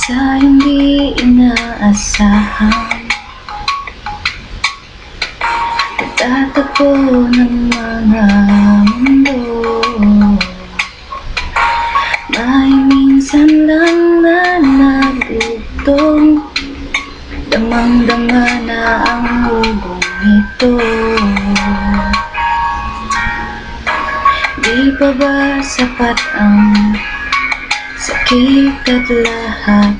Sa hindi inaasahan, pagtatagpo ng mga mundo. May minsan lang na nagugtong, damang-dama na ang hugong ito. Di pa ba sapat ang sakit at lahat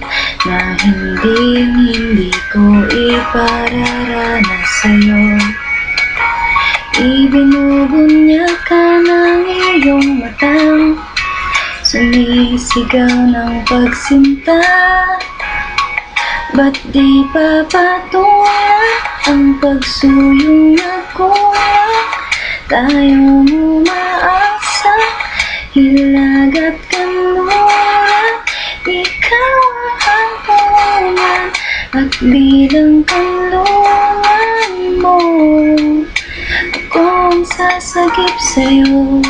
na hindi ko ipararanas sa'yo? Ibinubunyag ka ng iyong matang, sumisigaw ng pagsinta. Ba't di pa patuloy ang pagsuyong nagkulang? Tayong umaasa, hilag at kanluran. Ikaw ang hantungan at bilang kanluran mo, ako ang sasagip sa'yo.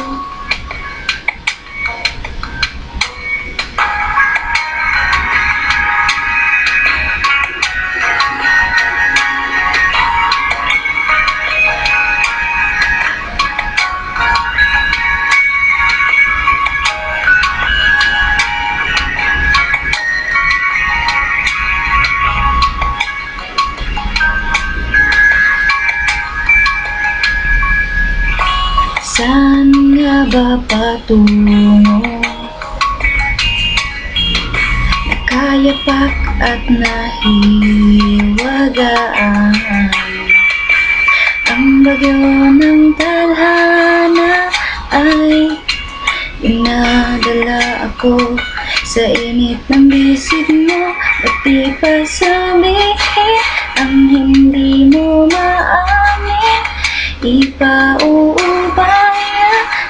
Saan nga ba patungo? Nakayapak at nahiwagaan, ang bagyo ng tadhana ay dinadala ako sa init ng bisig mo. Ba't di pa sabihin ang hindi mo maamin? Ipauubaya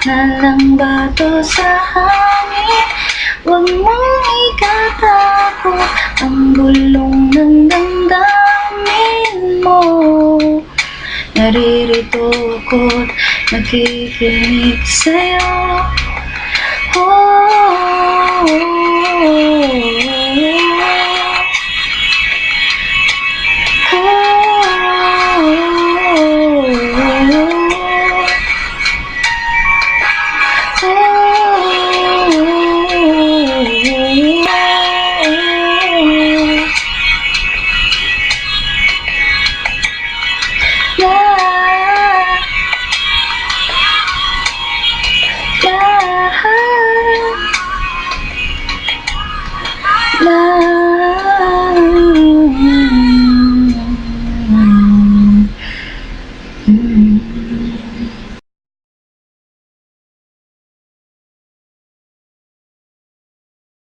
na lang ba to sa hangin? Huwag mong ikatakot ang gulong ng damdamin mo. Naririto ako't nakikinig sa'yo.